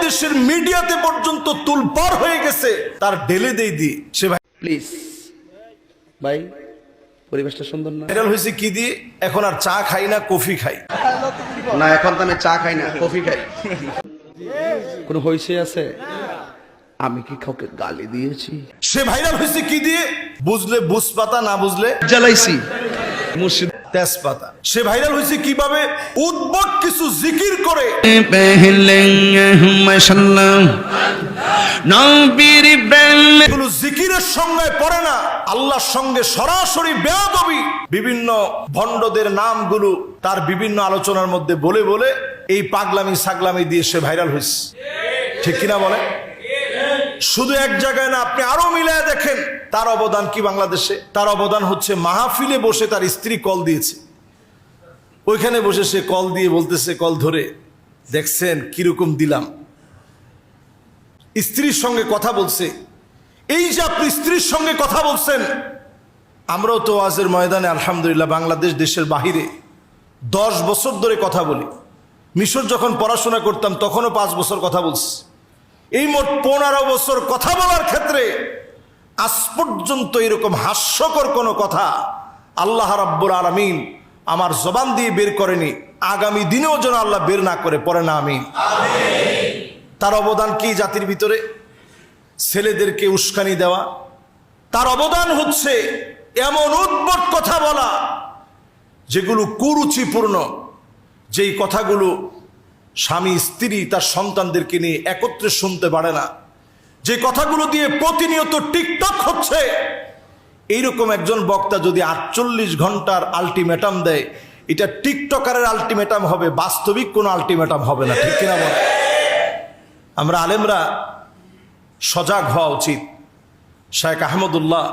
বাংলাদেশের মিডিয়াতে পর্যন্ত তুলপার হয়ে গেছে, তার ঢেলে দেই দি সে ভাই প্লিজ ভাই, পরিবেশটা সুন্দর না? ভাইরাল হয়েছে কি দিয়ে? এখন আর চা খাই না, কফি খাই না, এখন তো আমি চা খাই না, কফি খাই। কোনো হইছে আছে? আমি কি কাউকে গালি দিয়েছি? সে ভাইরাল হয়েছে কি দিয়ে? বুঝলে বুঝ পাতা, না বুঝলে জ্বালাইছি মুর্শিদ তেজপাতা। সে ভাইরাল হয়েছে কিভাবে? উদ্ভট কিছু জিকির করে এগুলো জিকিরের সঙ্গে পড়ে না, আল্লাহর সঙ্গে সরাসরি বেয়াদবি। বিভিন্ন ভণ্ডদের নামগুলো তার বিভিন্ন আলোচনার মধ্যে বলে বলে এই পাগলামি সাগলামি দিয়ে সে ভাইরাল হয়েছে, ঠিক কিনা বলে? শুধু এক জায়গায় না, আপনি আরো মিলায় দেখেন তার অবদান কি বাংলাদেশে। তার অবদান হচ্ছে মাহফিলে বসে তার স্ত্রী কল দিয়েছে, ওইখানে বসে সে কল দিয়ে বলতেছে, কল ধরে, দেখছেন কিরকম দিলাম। স্ত্রীর সঙ্গে কথা বলছে। এই যে আপনি স্ত্রীর সঙ্গে কথা বলছেন, আমরাও তো ওয়াজের ময়দানে আলহামদুলিল্লাহ বাংলাদেশ দেশের বাহিরে 10 বছর ধরে কথা বলি। মিশর যখন পড়াশোনা করতাম তখনও 5 বছর কথা বলছি। এই মোট 15 বছর কথা বলার ক্ষেত্রে আজ পর্যন্ত এরকম হাস্যকর কোনো কথা আল্লাহ রাব্বুল আলামিন আমার জবান দিয়ে বের করেনি, আগামী দিনেও যেন আল্লাহ বের না করে, পড়ে না আমিন। তার অবদান কি জাতির ভিতরে? ছেলেদেরকে উস্কানি দেওয়া। তার অবদান হচ্ছে এমন উদ্ভট কথা বলা যেগুলো কুরুচিপূর্ণ, যেই কথাগুলো স্বামী স্ত্রী তার সন্তানদেরকে নিয়ে একত্রে শুনতে পারে না, যে কথাগুলো দিয়ে প্রতিনিয়ত টিকটক হচ্ছে। এইরকম একজন বক্তা যদি 48 ঘন্টার আলটিমেটাম দেয়, এটা টিকটকারের আলটিমেটাম হবে, বাস্তবিক কোনো আলটিমেটাম হবে না, ঠিক কিনা বলে? আমরা আলেমরা সজাগ হওয়া উচিত। শায়েখ আহমদুল্লাহ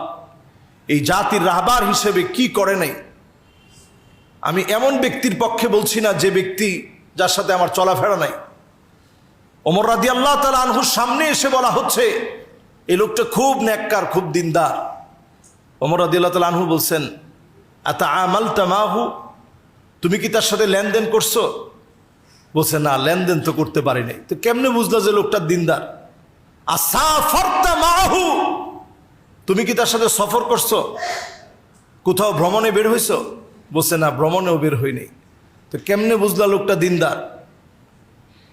এই জাতির রাহবার হিসেবে কি করে নাই? আমি এমন ব্যক্তির পক্ষে বলছি না যে ব্যক্তি যার সাথে আমার চলাফেরা নাই। ওমর রাদিয়াল্লাহু তাআলা আনহুর সামনে এসে বলা হচ্ছে এই লোকটা খুব নেককার, খুব দিনদার। ওমর রাদিয়াল্লাহু তাআলা আনহু বলছেন, আতাআমালতা মাহু, তুমি কি তার সাথে লেনদেন করছো? বলছে, না, লেনদেন তো করতে পারি নাই। তো কেমনে বুঝলা যে লোকটা দিনদার? আসাফারতা মাহু, তুমি কি তার সাথে সফর করছো? কোথাও ভ্রমণে বের হইছো? বলছে, না, ভ্রমণেও বের হইনি। তো কেমনে বুঝলা লোকটা দিনদার?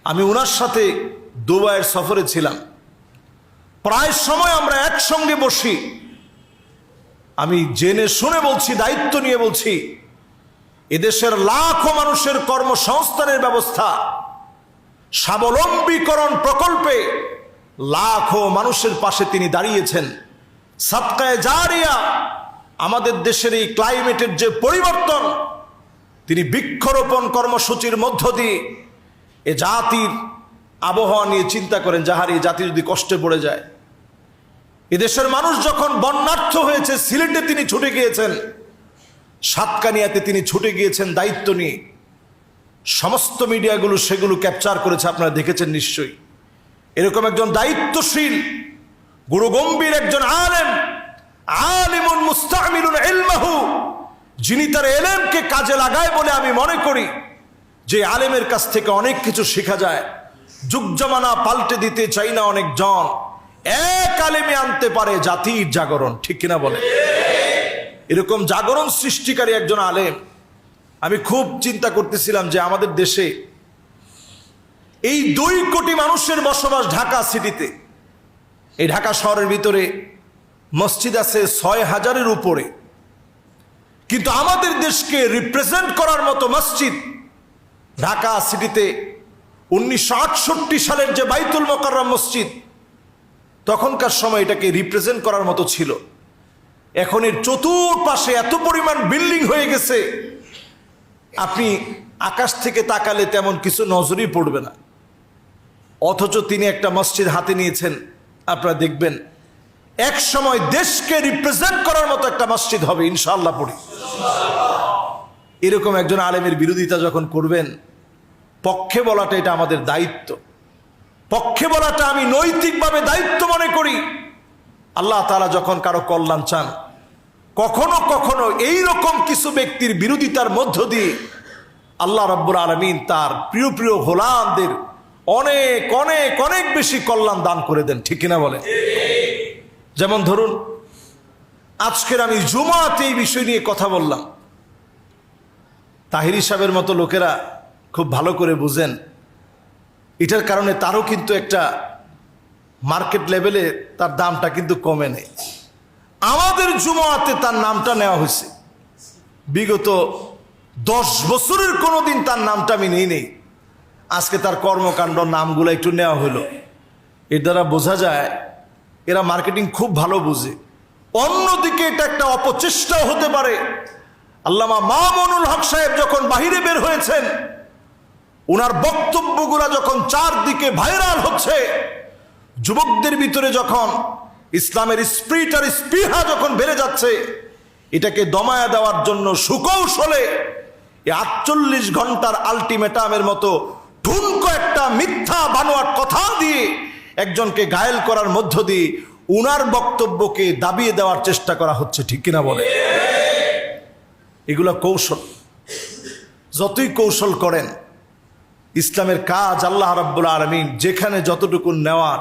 আমি ওনার সাথে দুবাইয়ের সফরে ছিলাম, প্রায় সময় আমরা একসঙ্গে বসি। আমি জেনে শুনে বলছি, দায়িত্ব নিয়ে বলছি, এদেশের লাখো মানুষের কর্মসংস্থানের ব্যবস্থা, স্বাবলম্বীকরণ প্রকল্পে লাখো মানুষের পাশে তিনি দাঁড়িয়েছেন। সাদকায়ে জারিয়া, আমাদের দেশের এই ক্লাইমেটের যে পরিবর্তন, তিনি বৃক্ষরোপণ কর্মসূচির মধ্য দিয়ে এ জাতির আবহাওয়া নিয়ে চিন্তা করেন, যাহার এই জাতি যদি কষ্টে পড়ে যায়। এদেশের মানুষ যখন বন্যার্থ হয়েছে, সিলেটে তিনি ছুটে গিয়েছেন, সাতকানিয়াতে তিনি ছুটে গিয়েছেন দায়িত্ব নিয়ে। সমস্ত মিডিয়াগুলো সেগুলো ক্যাপচার করেছে, আপনারা দেখেছেন নিশ্চয়ই। এরকম একজন দায়িত্বশীল গুরুগম্ভীর একজন আলেম, আলিমুন মুস্তামিলুন ইলমাহু, যিনি তার এলেমকে কাজে লাগায় বলে আমি মনে করি যে আলেমের কাছ থেকে অনেক কিছু শেখা যায়। যুগ জামানা পাল্টে দিতে চাই না অনেকজন, এক আলেমে আনতে পারে জাতির জাগরণ, ঠিক কিনা বলে? এরকম জাগরণ সৃষ্টিকারী একজন আলেম। আমি খুব চিন্তা করতেছিলাম যে আমাদের দেশে এই 2 কোটি মানুষের বসবাস ঢাকা সিটিতে। এই ঢাকা শহরের ভিতরে মসজিদ আছে 6000-এর উপরে, কিন্তু আমাদের দেশকে রিপ্রেজেন্ট করার মতো মসজিদ ঢাকা সিটিতে 1968 সালের যে বাইতুল মোকাররম মসজিদ, তখনকার সময় এটাকে রিপ্রেজেন্ট করার মতো ছিল। এখন এর চতুর্পাশে এত পরিমাণ বিল্ডিং হয়ে গেছে, আপনি আকাশ থেকে তাকালে তেমন কিছু নজরই পড়বে না। অথচ তিনি একটা মসজিদ হাতে নিয়েছেন, আপনারা দেখবেন এক সময় দেশকে রিপ্রেজেন্ট করার মতো একটা মসজিদ হবে ইনশাআল্লাহ পড়ি। এরকম একজন আলেমের বিরোধিতা যখন করবেন, পক্ষে বলাটা এটা আমাদের দায়িত্ব। পক্ষে বলাটা আমি নৈতিকভাবে দায়িত্ব মনে করি। আল্লাহ তাআলা যখন কারো কল্যাণ চান, কখনো কখনো এইরকম কিছু ব্যক্তির বিরোধিতার মধ্য দিয়ে আল্লাহ রাব্বুল আলামিন তার প্রিয় প্রিয় গোলামদের অনেক অনেক অনেক বেশি কল্যাণ দান করে দেন, ঠিক কিনা বলে? যেমন ধরুন, আজকের আমি জুমাতে এই বিষয় নিয়ে কথা বললাম, তাহিরি সাহেবের মতো লোকেরা খুব ভালো করে বুঝেন, এটার কারণে তারও কিন্তু একটা মার্কেট লেভেলে তার দামটা কিন্তু কমে নেই। আমাদের জুমাতে তার নামটা নেওয়া হয়েছে, বিগত 10 বছরের কোনোদিন তার নামটা আমি নেই। আজকে তার কর্মকাণ্ড নামগুলো একটু নেওয়া হলো। এর দ্বারা বোঝা যায় এরা মার্কেটিং খুব ভালো বুঝে। অন্যদিকে এটা একটা অপচেষ্টাও হতে পারে। আল্লামা মামুনুল হক সাহেব যখন বাহিরে বের হয়েছেন, ওনার বক্তব্যগুলো যখন চারদিকে ভাইরাল হচ্ছে, যুবকদের ভিতরে যখন ইসলামের স্পিরিট আর স্পৃহা যখন বেড়ে যাচ্ছে, এটাকে দমায়া দেওয়ার জন্য সুকৌশলে 48 ঘন্টার আলটিমেটামের মতো ঠুনকো একটা মিথ্যা বানোয়াট কথা দিয়ে একজনকে ঘায়েল করার মধ্য দিয়ে উনার বক্তব্যকে দাবিয়ে দেওয়ার চেষ্টা করা হচ্ছে, ঠিক কিনা বলে? এগুলো কৌশল। যতই কৌশল করেন, ইসলামের কাজ আল্লাহ রাব্বুল আলামিন যেখানে যতটুকু নেওয়ার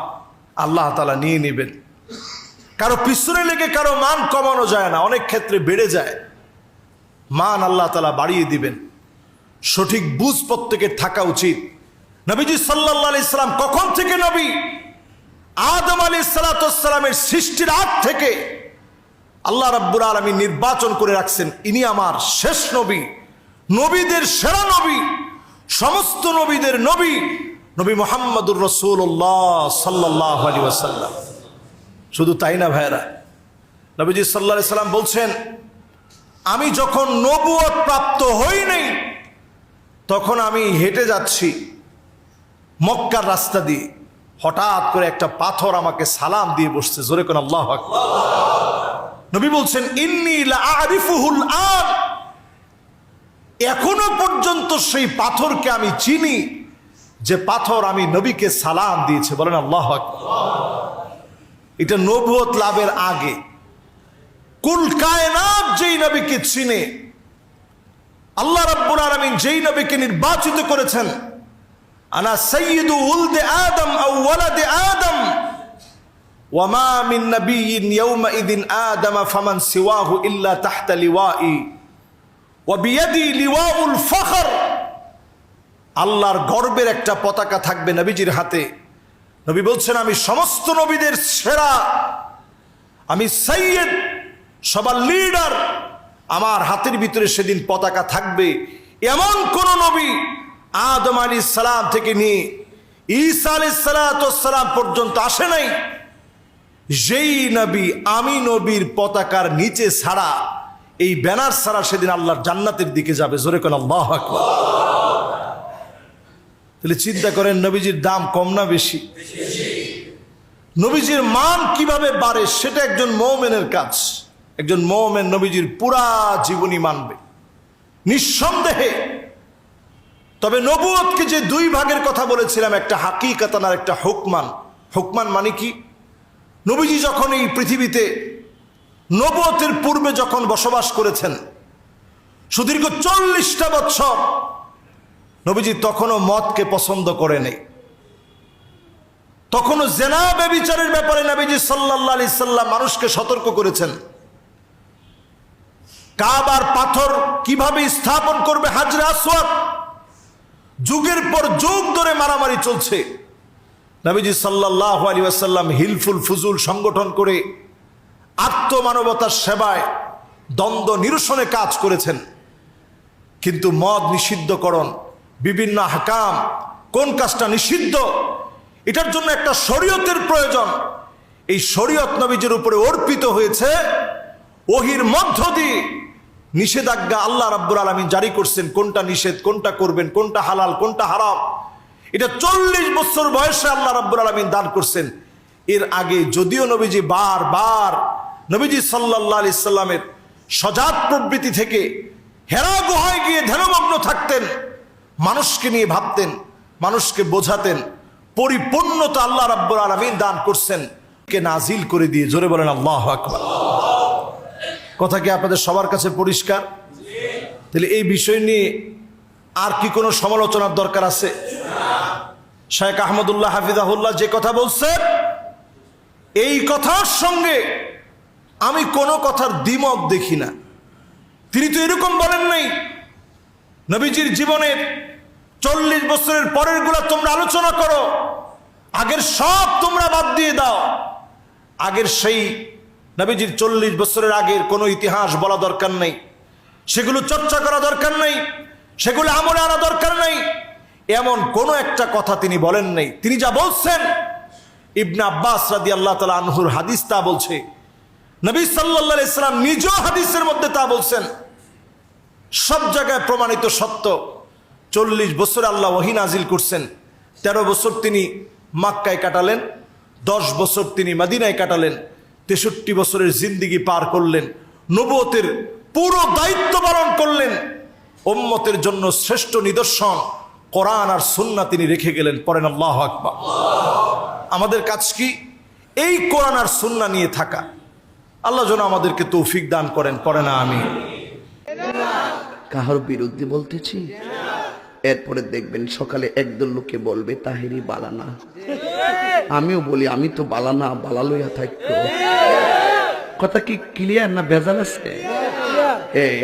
আল্লাহ তাআলা নিয়ে নেবেন। কারো পিছনে লেগে কারো মান কমানো যায় না, অনেক ক্ষেত্রে বেড়ে যায়। মান আল্লাহ তাআলা বাড়িয়ে দিবেন। সঠিক বুঝ প্রত্যেকের থাকা উচিত। নবীজি সাল্লাল্লাহু আলাইহি সাল্লাম কখন থেকে নবী? আদম আলাইহিস সালাতু ওয়াস সালামের সৃষ্টির আগ থেকে আল্লাহ রাব্বুল আলামিন নির্বাচন করে রাখছেন, ইনি আমার শেষ নবী, নবীদের সেরা নবী, সমস্ত নবীদের নবী, নবী মুহাম্মদুর রাসূলুল্লাহ সাল্লাল্লাহু আলাইহি ওয়াসাল্লাম। শুধু তাই না ভাইরা, নবীজি সাল্লাল্লাহু আলাইহি সাল্লাম বলছেন, আমি যখন নবুয়ত প্রাপ্ত হই নাই, তখন আমি হেঁটে যাচ্ছি মক্কার রাস্তা দিয়ে, হঠাৎ করে একটা পাথর আমাকে সালাম দিয়ে বসছে। জোরে কোন আল্লাহু আকবার। নবী বলছেন, ইন্নী লা আরিফুহুল আন, এখনো পর্যন্ত সেই পাথরকে আমি চিনি, যে পাথর আমি নবীকে সালাম দিয়েছে। বলেন আল্লাহু আকবার। এটা নবুয়ত লাভের আগে। কুল কায়নাত যেই নবীকে চিনে, আল্লাহ রাব্বুল আলামিন যেই নবীকে নির্বাচিত করেছেন, আনা সাইয়্যিদু উলদে আদম আও ওয়ালাদে আদম ওয়া মা মিন নাবিয়্যিন ইয়াওমা ইযিন আদম ফামান সিওয়াহু ইল্লা তাহতা লিওয়াই ওয়া বিয়াদি লিওয়াউল ফখর। আল্লাহর গর্বের একটা পতাকা থাকবে নবীজির হাতে। নবী বলছেন, আমি সমস্ত নবীদের সেরা, আমি সাইয়্যিদ, সবার লিডার, আমার হাতের ভিতরে সেদিন পতাকা থাকবে। এমন কোন নবী আদম আলাইহিস সালাম থেকে নিয়ে ঈসা আলাইহিস সালাম পর্যন্ত আসে নাই, যেই নবী আমি নবীর পতাকার নিচে ছাড়া, এই ব্যানার ছাড়া সেদিন আল্লাহর জান্নাতের দিকে যাবে। জোরে কোন আল্লাহু আকবার। তাহলে চিন্তা করেন, নবীজির দাম কম না বেশি? নবীজির মান কিভাবে বাড়ে, সেটা একজন মুমিনের কাজ। একজন মুমিন নবীজির পুরা জীবনী মানবে নিঃসন্দেহে। তবে নবুয়তকে যে 2 ভাগের কথা বলেছিলাম, একটা হাকিকাতান আর একটা হুকমান। হুকমান মানে কি? নবীজি যখন এই পৃথিবীতে নবুয়তের পূর্বে যখন বসবাস করেছেন, সুদীর্ঘ 40টা বছর, নবীজি তখনও মদকে পছন্দ করে নেই, তখনও জেনা ব্যভিচারের ব্যাপারে নবীজি সাল্লাল্লাহু আলাইহি সাল্লাম মানুষকে সতর্ক করেছেন। কাবার পাথর কিভাবে স্থাপন করবে, হাজরে আসওয়াদ, যুগের পর যুগ ধরে মারামারি চলছে। নবীজি সাল্লাল্লাহু আলাইহি ওয়াসাল্লাম হিলফুল ফুজুল সংগঠন করে আত্মমানবতার সেবায় দ্বন্দ্ব নিরসনে কাজ করেছেন। কিন্তু মদ নিষিদ্ধকরণ, বিভিন্ন আহকাম, কোন কাজটা নিষিদ্ধ, এটার জন্য একটা শরীয়তের প্রয়োজন। এই শরীয়ত নবীজির উপরে অর্পিত হয়েছে, ওহির মধ্য দিয়ে নিষেধাজ্ঞা আল্লাহ রাব্বুল আলামিন জারি করছেন, কোনটা নিষেধ, কোনটা করবেন, কোনটা হালাল, কোনটা হারাম। এটা 40 বছর বয়সে আল্লাহ রাব্বুল আলামিন দান করছেন। এর আগে যদিও নবীজি বারবার নবীজি সাল্লাল্লাহু আলাইহি সাল্লামের সজাত প্রবৃত্তি থেকে হেরা গুহায় গিয়ে ধ্যানমগ্ন থাকতেন, মানুষকে নিয়ে ভাবতেন, মানুষকে বোঝাতেন, পরিপূর্ণতা আল্লাহ রাব্বুল আলামিন দান করছেন কে নাজিল করে দিয়ে। জোরে বলেন আল্লাহু আকবার। কথা কি আপনাদের সবার কাছে পরিষ্কার? তাহলে এই বিষয় নিয়ে আর কি কোনো সমালোচনার দরকার আছে? শেখ আহমদুল্লাহ হাফিজাহুল্লাহ যে কথা বলছেন, এই কথার সঙ্গে আমি কোনো কথার দ্বিমত দেখি না। তিনি তো এরকম বলেন নাই নবীজির জীবনের 40 বছরের পরের গুলা তোমরা আলোচনা করো, আগের সব তোমরা বাদ দিয়ে দাও। আগের সেই নবীজির 40 বছরের আগের কোনো ইতিহাস বলা দরকার নেই, সেগুলো চর্চা করা দরকার নেই, সেগুলো আমলে আনা দরকার নেই, এমন কোনো একটা কথা তিনি বলেন নাই। তিনি যা বলছেন, ইবনে আব্বাস রাদিয়াল্লাহু তাআলা আনহুর হাদিস তা বলছে, নবী সাল্লাল্লাহু আলাইহি সাল্লাম নিজেও হাদিসের মধ্যে তা বলছেন। সব জায়গায় প্রমাণিত সত্য। 40 বছর আল্লাহ ওহী নাজিল করছেন, 13 বছর তিনি মক্কায় কাটালেন, 10 বছর তিনি মদিনায় কাটালেন, 63 বছরের জিন্দেগি পার করলেন, নবুয়তের পুরো দায়িত্ব পালন করলেন। উম্মতের জন্য শ্রেষ্ঠ নিদর্শন কোরআন আর সুন্নাহ তিনি রেখে গেলেন। পড়েন আল্লাহু আকবার। আমাদের কাজ কি? এই কোরআন আর সুন্নাহ নিয়ে থাকা। আল্লাহ যেন আমাদেরকে তৌফিক দান করেন। পড়ে না আমি কাহার বিরুদ্ধে বলতেছি? এরপরে দেখবেন সকালে একদল লোকে বলবে তাহেরি বালানা। আমিও বলি আমি তো বালানা, বালা লইয়া থাকতো। কথা কি ক্লিয়ার না ভেজাল আছে?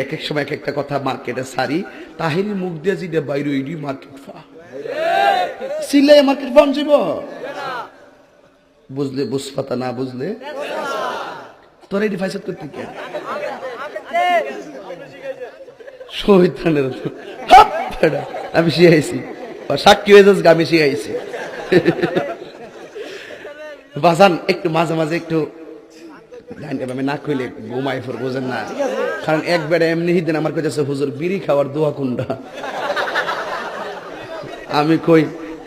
এক এক সময় এক একটা কথা মার্কেটে সারি, তাহেরি মুখ দিয়ে যেটা বাইরে ওইডি মার্কেট ফা সিলাই মার্কেট ফান যাব। বুঝলে বুঝপাতা, না বুঝলে তোর এটি ফাইসাদ করতে কে শহীদানের আমি শিখাইছি, সাক্ষী হয়ে যাচ্ছে আমি শিখাইছি। বাজান একটু মাঝে মাঝে একটু আমি না কইলে ঘুমাই ফোর, বোঝেন না? কারণ একবারে এমনি দিন আমার কাছে হুজুর বিড়ি খাওয়ার দোয়া কোনটা। আমি কই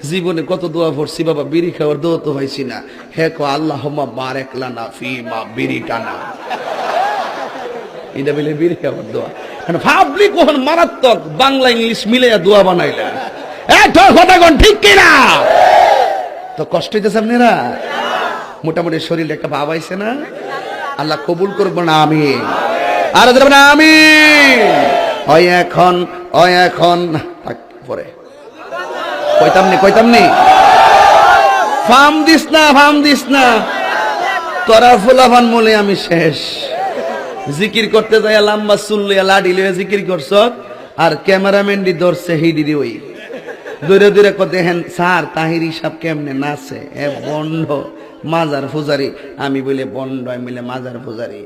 জীবনে কত দোয়া পড়ছি বাবা, বিড়ি খাওয়ার দোয়া তো হয়েছি না। হে কো আল্লাহুম্মা বারিক লানা ফিমা বিড়ি টানা, এটা বলে বিড়ি খাওয়ার দোয়া। ভাবলি কখন মারাত্মক বাংলা ইংলিশ মিলাইয়া দোয়া বানাইলা। কথা কোন ঠিক কিনা? তো কষ্ট হইতেছে আপনারা? মোটামুটি শরীরে একটা ভাব আইছে না? আল্লাহ কবুল করবো না আমি আর না আমি এখন পরে কইতামনি ফার্ম দিস না তোরা ফুলাফান মলে আমি শেষ। জিকির করতে যাই লম্বা চুল লইয়া লাডি লইয়া জিকির করছ, আর ক্যামেরাম্যান দি ধরছে হিডি ওই দূরে দূরে কত দেখেন স্যার তাহিরি সাহেব কেমনে নাচে, এ বন্ড মাজার পূজারি। আমি বলে বন্ড, আমি বলে মাজার পূজারি।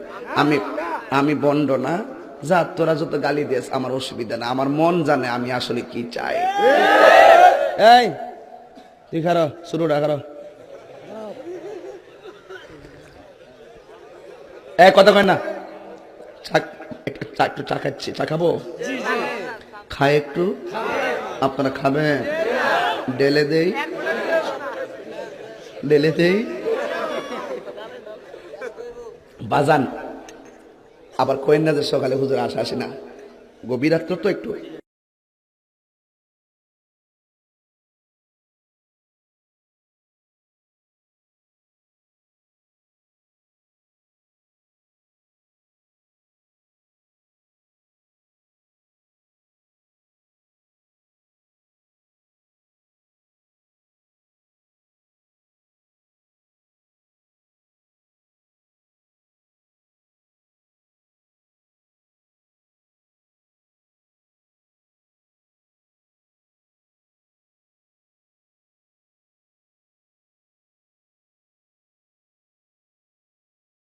আমি বন্ড না, যা তোরা যত গালি দিস আমার অসুবিধা না, আমার মন জানে আমি আসলে কি চাই। এই তুই খারো, শুরুটা খারো। কথা কয় না, একটু চা খাচ্ছি, চা খাবো, খায় একটু, আপনারা খাবেন? ডেলে দেই বাজান। আবার কয়েন না যে সকালে হুজুর আসে না, গভীর রাত্র তো একটু